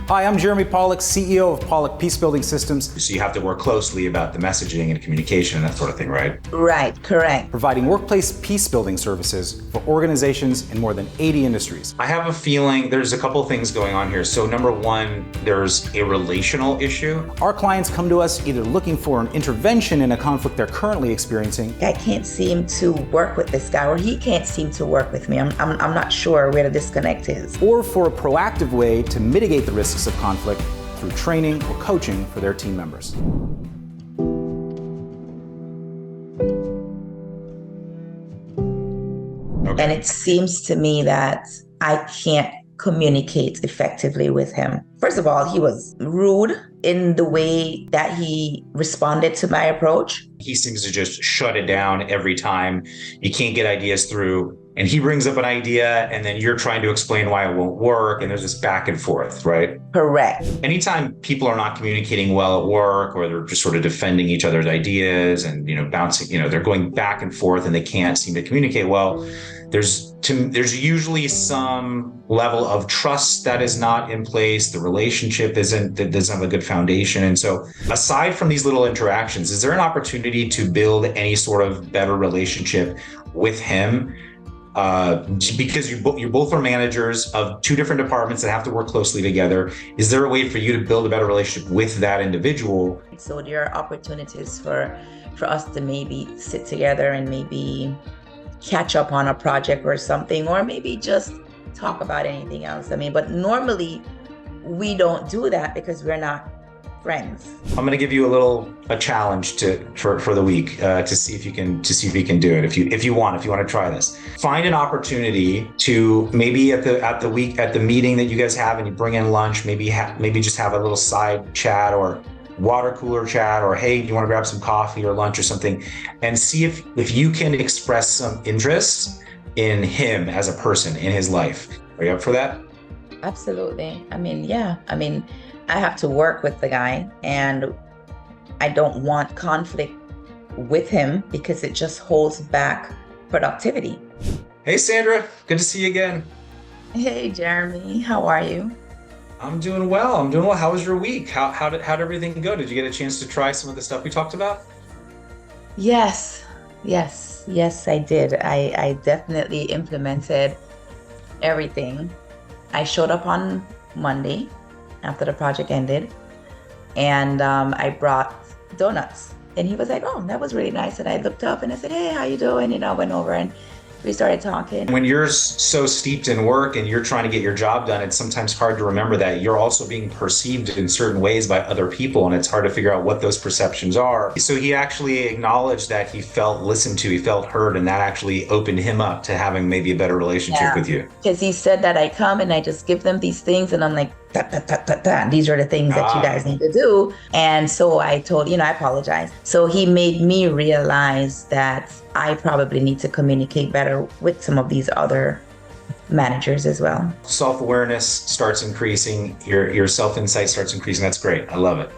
Hi, I'm Jeremy Pollack, CEO of Pollack Peacebuilding Systems. So you have to work closely about the messaging and communication and that sort of thing, right? Right, correct. Providing workplace peacebuilding services for organizations in more than 80 industries. I have a feeling there's a couple things going on here. So number one, there's a relational issue. Our clients come to us either looking for an intervention in a conflict they're currently experiencing. I can't seem to work with this guy, or he can't seem to work with me. I'm not sure where the disconnect is. Or for a proactive way to mitigate the risks of conflict through training or coaching for their team members. Okay. And it seems to me that I can't communicate effectively with him. First of all, he was rude in the way that he responded to my approach. He seems to just shut it down every time. You can't get ideas through. And he brings up an idea and then you're trying to explain why it won't work. And there's this back and forth, right? Correct. Anytime people are not communicating well at work, or they're just sort of defending each other's ideas and, bouncing, they're going back and forth and they can't seem to communicate well, there's usually some level of trust that is not in place. The relationship doesn't have a good foundation. And so aside from these little interactions, is there an opportunity to build any sort of better relationship with him? Because you both are managers of two different departments that have to work closely together. Is there a way for you to build a better relationship with that individual? So there are opportunities for us to maybe sit together and maybe catch up on a project or something, or maybe just talk about anything else. But normally we don't do that because we're not friends. I'm going to give you a challenge for the week to see if you can do it. If you want to try this, find an opportunity to maybe at the meeting that you guys have and you bring in lunch, maybe just have a little side chat or water cooler chat, or hey, do you want to grab some coffee or lunch or something, and see if you can express some interest in him as a person in his life. Are you up for that? Absolutely. Yeah. I have to work with the guy and I don't want conflict with him because it just holds back productivity. Hey, Sandra, good to see you again. Hey, Jeremy, how are you? I'm doing well. How was your week? How did everything go? Did you get a chance to try some of the stuff we talked about? Yes, I did. I definitely implemented everything. I showed up on Monday after the project ended, and I brought donuts. And he was like, "Oh, that was really nice." And I looked up and I said, "Hey, how you doing?" I went over and we started talking. When you're so steeped in work and you're trying to get your job done, it's sometimes hard to remember that you're also being perceived in certain ways by other people, and it's hard to figure out what those perceptions are. So he actually acknowledged that he felt listened to, he felt heard, and that actually opened him up to having maybe a better relationship with you. Because he said that I come and I just give them these things and I'm like, these are the things that you guys need to do. And so I told, I apologize. So he made me realize that I probably need to communicate better with some of these other managers as well. Self-awareness starts increasing, your self-insight starts increasing. That's great. I love it.